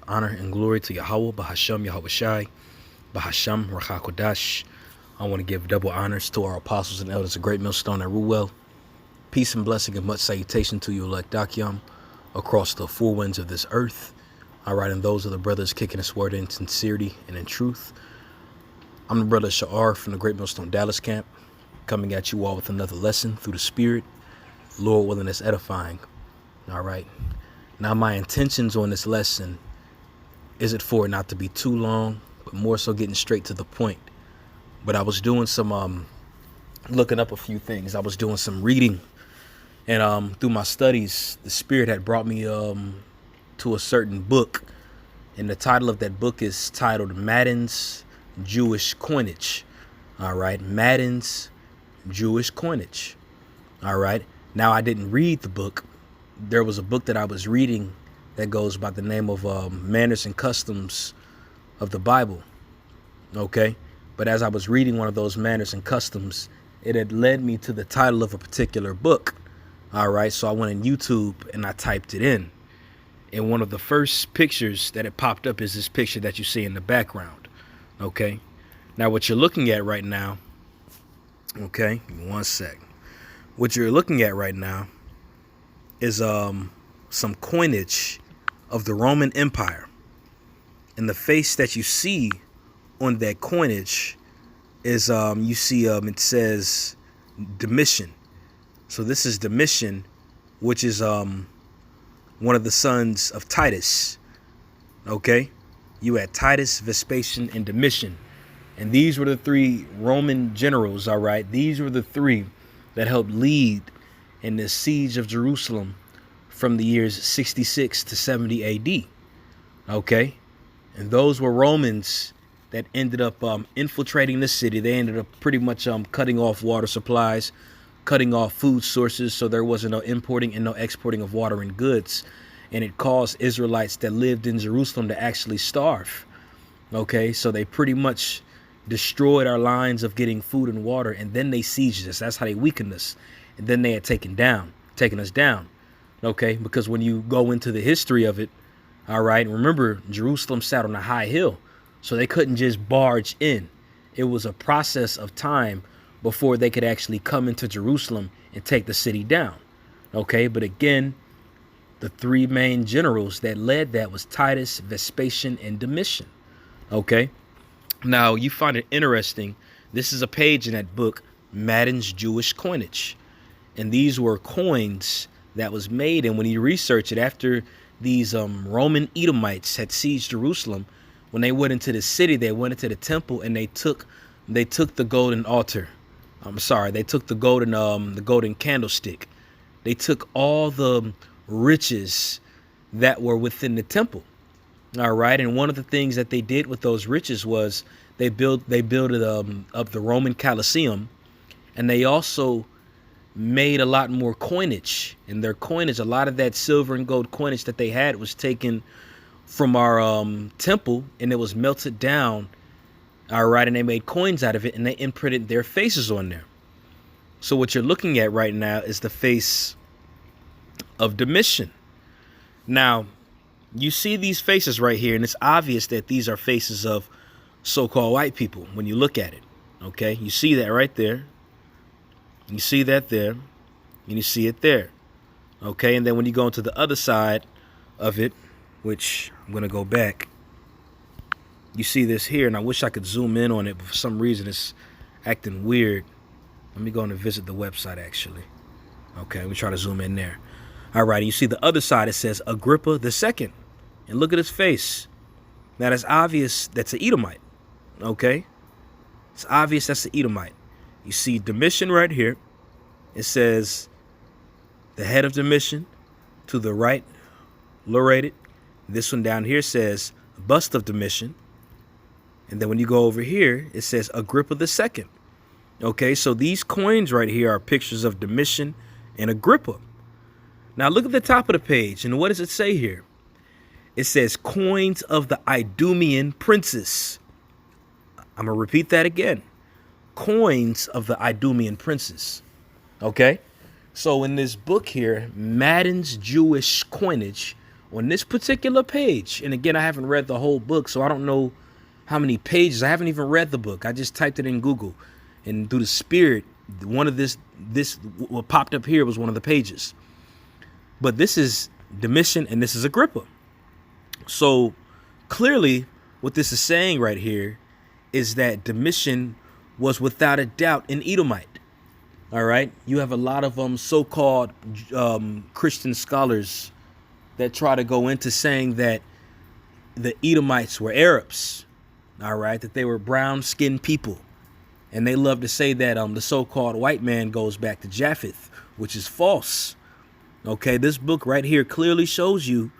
Honor and glory to Yahweh, Bahasham Yahweh Shai, Bahasham Rachakodash. I want to give double honors to our apostles and elders of Great Millstone and Ruwell. Peace and blessing and much salutation to you, elect Dakyam, across the four winds of this earth. All right, and those are the brothers kicking this word in sincerity and in truth. I'm the brother Sha'ar from the Great Millstone Dallas camp, coming at you all with another lesson through the Spirit. Lord willing, it's edifying. All right. Now, my intentions on this lesson isn't for it not to be too long, but more so getting straight to the point. But I was doing some looking up a few things. I was doing some reading, and through my studies, the Spirit had brought me to a certain book, and the title of that book is titled Madden's Jewish Coinage. All right, Madden's Jewish Coinage. All right. Now, I didn't read the book. There was a book that I was reading that goes by the name of Manners and Customs of the Bible. Okay. But as I was reading one of those Manners and Customs, it had led me to the title of a particular book. All right. So I went on YouTube and I typed it in. And one of the first pictures that it popped up is this picture that you see in the background. Okay. Now, what you're looking at right now. Okay. Give me one sec. What you're looking at right now is some coinage of the Roman Empire. And the face that you see on that coinage is you see it says Domitian. So this is Domitian, which is one of the sons of Titus. Okay? You had Titus, Vespasian, and Domitian. And these were the three Roman generals, all right? These were the three that helped lead in the siege of Jerusalem from the years 66 to 70 AD. Okay. And those were Romans that ended up infiltrating the city. They ended up pretty much cutting off water supplies, cutting off food sources. So there wasn't no importing and no exporting of water and goods. And it caused Israelites that lived in Jerusalem to actually starve. Okay. So they pretty much destroyed our lines of getting food and water, and then they sieged us. That's how they weakened us. And then they had taken us down. Okay, because when you go into the history of it, all right, remember Jerusalem sat on a high hill, so they couldn't just barge in. It was a process of time before they could actually come into Jerusalem and take the city down. Okay, but again, the three main generals that led that was Titus, Vespasian, and Domitian. Okay. Now, you find it interesting. This is a page in that book, Madden's Jewish Coinage. And these were coins that was made. And when you research it, after these Roman Edomites had sieged Jerusalem, when they went into the city, they went into the temple and they took the golden altar. They took the golden candlestick. They took all the riches that were within the temple. All right. And one of the things that they did with those riches was they built up the Roman Colosseum, and they also made a lot more coinage. And their coinage, a lot of that silver and gold coinage that they had was taken from our temple, and it was melted down. All right. And they made coins out of it, and they imprinted their faces on there. So what you're looking at right now is the face of Domitian. Now, you see these faces right here, and it's obvious that these are faces of so-called white people when you look at it. Okay, you see that right there. You see that there, and you see it there. Okay, and then when you go into the other side of it, which I'm going to go back, you see this here, and I wish I could zoom in on it, but for some reason it's acting weird. Let me go and visit the website, actually. Okay, let me try to zoom in there. All right, you see the other side, it says Agrippa II. And look at his face. Now, that's obvious that's an Edomite. Okay? It's obvious that's an Edomite. You see Domitian right here. It says the head of Domitian, to the right, Laurated. This one down here says bust of Domitian. And then when you go over here, it says Agrippa II. Okay, so these coins right here are pictures of Domitian and Agrippa. Now, look at the top of the page, and what does it say here? It says coins of the Idumean princes. I'm going to repeat that again. Coins of the Idumean princes. Okay. So in this book here, Madden's Jewish Coinage, on this particular page, and again, I haven't read the whole book, so I don't know how many pages. I haven't even read the book. I just typed it in Google, and through the Spirit, one of this what popped up here was one of the pages. But this is Domitian and this is Agrippa. So clearly, what this is saying right here is that Domitian was without a doubt an Edomite. All right, you have a lot of so-called Christian scholars that try to go into saying that the Edomites were Arabs. All right, that they were brown-skinned people, and they love to say that the so-called white man goes back to Japheth, which is false. Okay, this book right here clearly shows you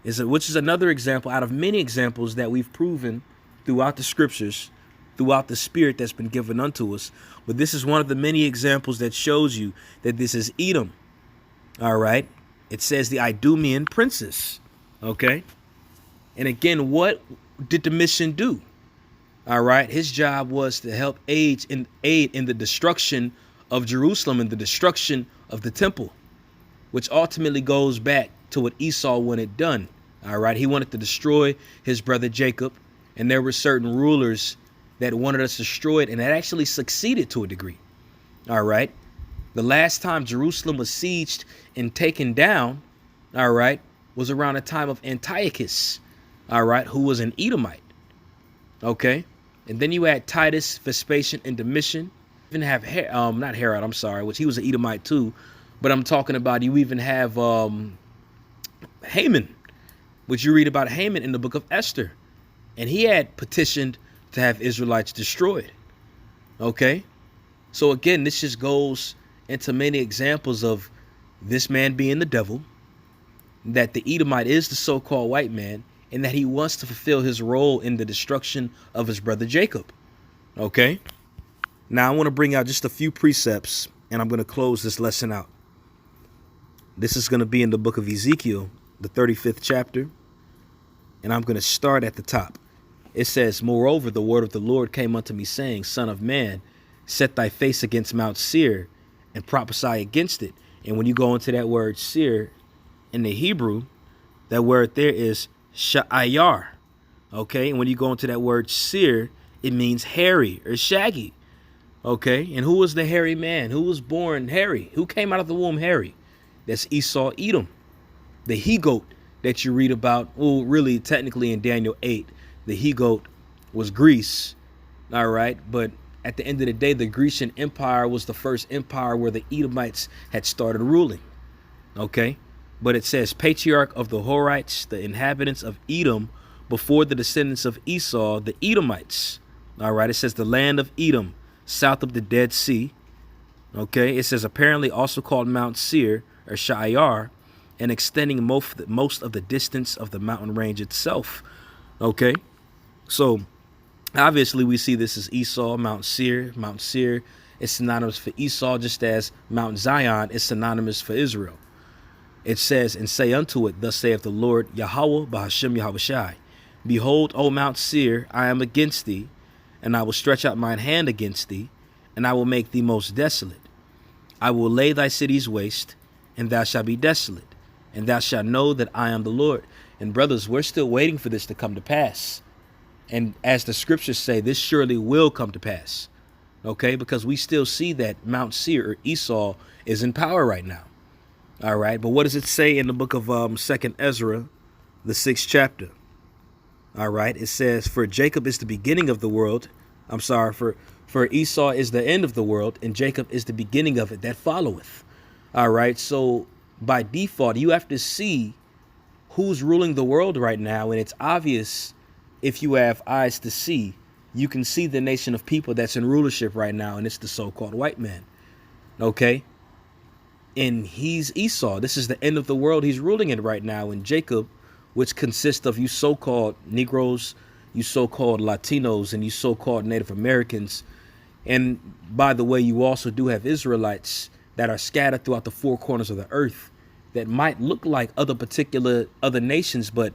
which is another example out of many examples that we've proven throughout the scriptures, throughout the Spirit that's been given unto us. But this is one of the many examples that shows you that this is Edom. All right. It says the Idumean princess. Okay. And again, what did Domitian do? All right. His job was to help aid in the destruction of Jerusalem and the destruction of the temple, which ultimately goes back to what Esau wanted done. All right. He wanted to destroy his brother Jacob. And there were certain rulers that wanted us destroyed, and that actually succeeded to a degree. All right. The last time Jerusalem was sieged and taken down, all right, was around the time of Antiochus, all right, who was an Edomite. Okay. And then you had Titus, Vespasian, and Domitian. Even have not Herod, I'm sorry, which he was an Edomite too. But I'm talking about, you even have Haman, which you read about Haman in the book of Esther. And he had petitioned to have Israelites destroyed. Okay. So again, this just goes into many examples of this man being the devil, that the Edomite is the so-called white man, and that he wants to fulfill his role in the destruction of his brother Jacob. Okay. Now I want to bring out just a few precepts, and I'm going to close this lesson out. This is going to be in the book of Ezekiel, the 35th chapter, and I'm going to start at the top. It says, moreover, the word of the Lord came unto me, saying, Son of man, set thy face against Mount Seir and prophesy against it. And when you go into that word Seir in the Hebrew, that word there is Sha'ayar. Okay. And when you go into that word Seir, it means hairy or shaggy. Okay. And who was the hairy man? Who was born hairy? Who came out of the womb hairy? That's Esau, Edom, the he-goat that you read about. Well, really, technically in Daniel 8. The he-goat was Greece, all right? But at the end of the day, the Grecian Empire was the first empire where the Edomites had started ruling, okay? But it says, patriarch of the Horites, the inhabitants of Edom, before the descendants of Esau, the Edomites, all right? It says the land of Edom, south of the Dead Sea, okay? It says apparently also called Mount Seir, or Sha'ayar, and extending most of the distance of the mountain range itself, okay? So obviously we see this as Esau, Mount Seir. Mount Seir is synonymous for Esau, just as Mount Zion is synonymous for Israel. It says, and say unto it, thus saith the Lord Yahweh Bahashem Yahushai, behold, O Mount Seir, I am against thee, and I will stretch out mine hand against thee, and I will make thee most desolate. I will lay thy cities waste, and thou shalt be desolate, and thou shalt know that I am the Lord. And brothers, we're still waiting for this to come to pass. And as the scriptures say, this surely will come to pass. Okay, because we still see that Mount Seir, or Esau, is in power right now. All right, but what does it say in the book of 2nd Ezra, the 6th chapter? All right, it says, for Jacob is the beginning of the world. I'm sorry, for Esau is the end of the world, and Jacob is the beginning of it that followeth. All right, so by default, you have to see who's ruling the world right now, and it's obvious. If you have eyes to see, you can see the nation of people that's in rulership right now, and it's the so-called white man. Okay? And he's Esau. This is the end of the world he's ruling in right now. And Jacob, which consists of you so-called Negroes, you so-called Latinos, and you so-called Native Americans. And by the way, you also do have Israelites that are scattered throughout the four corners of the earth that might look like other nations, but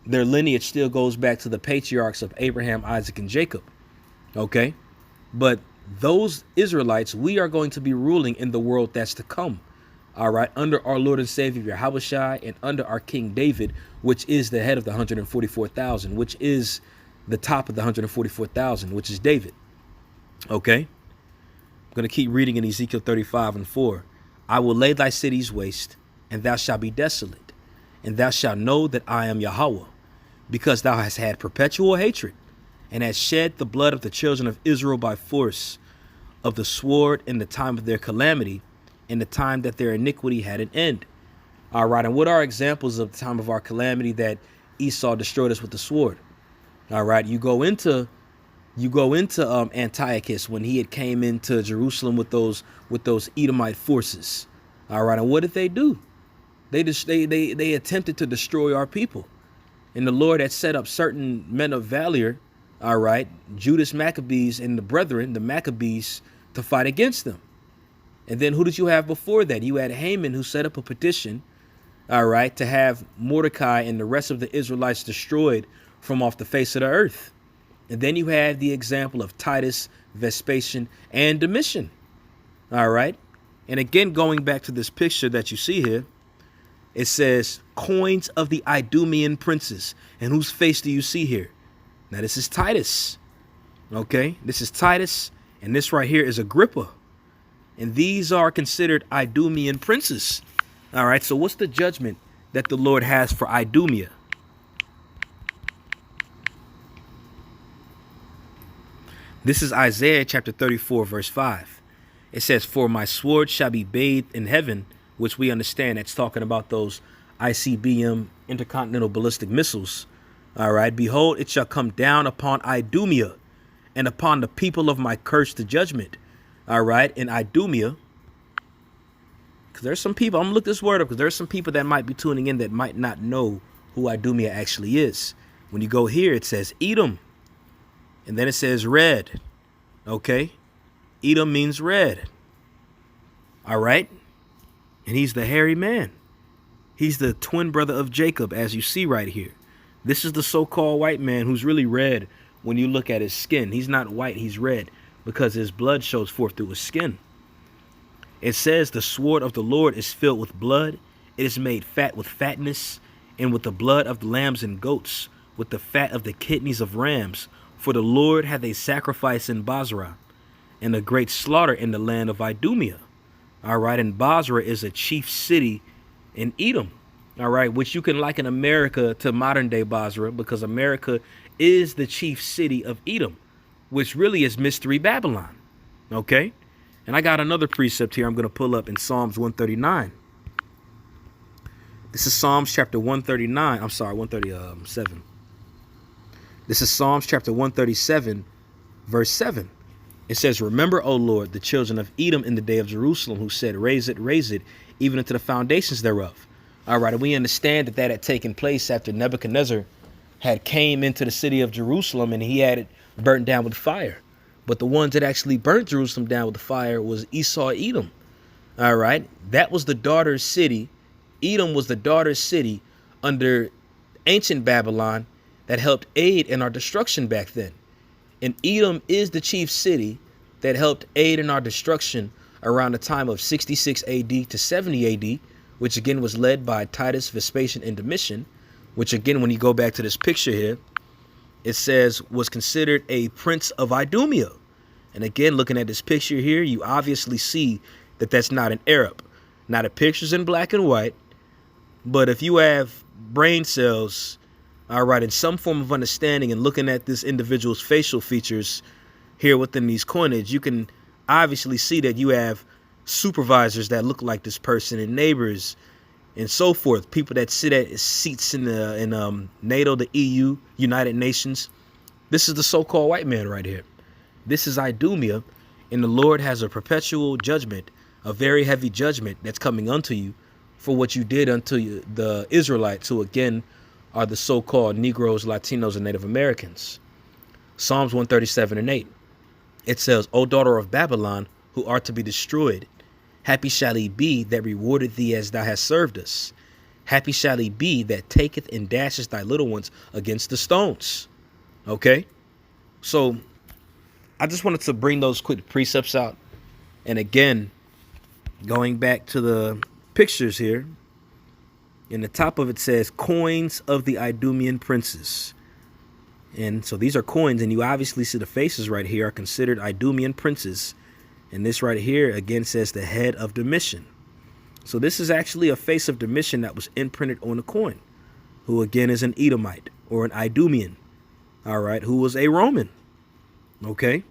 their lineage still goes back to the patriarchs of Abraham, Isaac, and Jacob. Okay. But those Israelites, we are going to be ruling in the world that's to come. all right, under our Lord and Savior Yahushua and under our King David, which is the head of the 144,000, which is the top of the 144,000, which is David. Okay, I'm going to keep reading in Ezekiel 35:4. I will lay thy cities waste, and thou shalt be desolate, and thou shalt know that I am Yahweh, because thou hast had perpetual hatred, and hast shed the blood of the children of Israel by force of the sword in the time of their calamity, in the time that their iniquity had an end. All right, and what are examples of the time of our calamity that Esau destroyed us with the sword? All right, you go into Antiochus when he had came into Jerusalem with those Edomite forces. All right, and what did they do? They attempted to destroy our people, and the Lord had set up certain men of valor. All right, Judas Maccabees and the brethren, the Maccabees, to fight against them. And then who did you have before that? You had Haman, who set up a petition, all right, to have Mordecai and the rest of the Israelites destroyed from off the face of the earth. And then you have the example of Titus, Vespasian, and Domitian. All right. And again, going back to this picture that you see here, it says coins of the Idumean princes. And whose face do you see here? Now, this is Titus. Okay, this is Titus. And this right here is Agrippa. And these are considered Idumean princes. All right. So what's the judgment that the Lord has for Idumea? This is Isaiah chapter 34, verse 5. It says, for my sword shall be bathed in heaven, which we understand that's talking about those ICBM intercontinental ballistic missiles. All right. Behold, it shall come down upon Idumea and upon the people of my curse to judgment. All right. And Idumea, because there's some people, I'm going to look this word up because there's some people that might be tuning in that might not know who Idumea actually is. When you go here, it says Edom. And then it says red. Okay. Edom means red. All right. And he's the hairy man. He's the twin brother of Jacob, as you see right here. This is the so-called white man who's really red when you look at his skin. He's not white, he's red because his blood shows forth through his skin. It says the sword of the Lord is filled with blood. It is made fat with fatness, and with the blood of the lambs and goats, with the fat of the kidneys of rams. For the Lord hath a sacrifice in Basra, and a great slaughter in the land of Idumea. All right, and Basra is a chief city in Edom. All right, which you can liken America to modern day Basra, because America is the chief city of Edom, which really is Mystery Babylon. Okay, and I got another precept here I'm going to pull up in Psalms 139. This is Psalms chapter 139. I'm sorry, 137. This is Psalms chapter 137, verse 7. It says, remember, O Lord, the children of Edom in the day of Jerusalem, who said, raise it, even unto the foundations thereof. All right, and we understand that that had taken place after Nebuchadnezzar had came into the city of Jerusalem and he had it burnt down with fire. But the ones that actually burnt Jerusalem down with the fire was Esau, Edom. All right, that was the daughter city. Edom was the daughter city under ancient Babylon that helped aid in our destruction back then. And Edom is the chief city that helped aid in our destruction around the time of 66 AD to 70 AD, which again was led by Titus, Vespasian, and Domitian, which again, when you go back to this picture here, it says was considered a prince of Idumea. And again, looking at this picture here, you obviously see that that's not an Arab. Now the picture's in black and white, but if you have brain cells, all right, in some form of understanding and looking at this individual's facial features here within these coinage, you can obviously see that you have supervisors that look like this person and neighbors and so forth. People that sit at seats in NATO, the EU, United Nations. This is the so-called white man right here. This is Idumea, and the Lord has a perpetual judgment, a very heavy judgment that's coming unto you for what you did unto the Israelites, who again are the so-called Negroes, Latinos, and Native Americans. Psalms 137 and 8. It says, O daughter of Babylon, who art to be destroyed, happy shall he be that rewarded thee as thou hast served us. Happy shall he be that taketh and dashes thy little ones against the stones. Okay? So I just wanted to bring those quick precepts out. And again, going back to the pictures here. And the top of it says coins of the Idumean princes. And so these are coins, and you obviously see the faces right here are considered Idumean princes. And this right here again says the head of Domitian. So this is actually a face of Domitian that was imprinted on the coin, who again is an Edomite or an Idumean, all right, who was a Roman. Okay,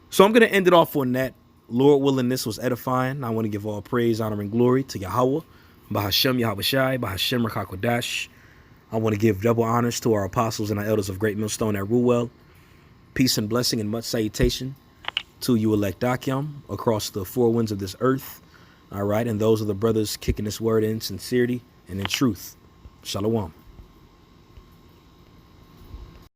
so I'm going to end it off on that. Lord willing, this was edifying. I want to give all praise, honor, and glory to Yahweh, Bahashem Yahweh Shai, Bahashem Rakakodash. I want to give double honors to our apostles and our elders of Great Millstone that rule well. Peace and blessing and much salutation to you elect Akyam across the four winds of this earth. All right, and those are the brothers kicking this word in sincerity and in truth. Shalom.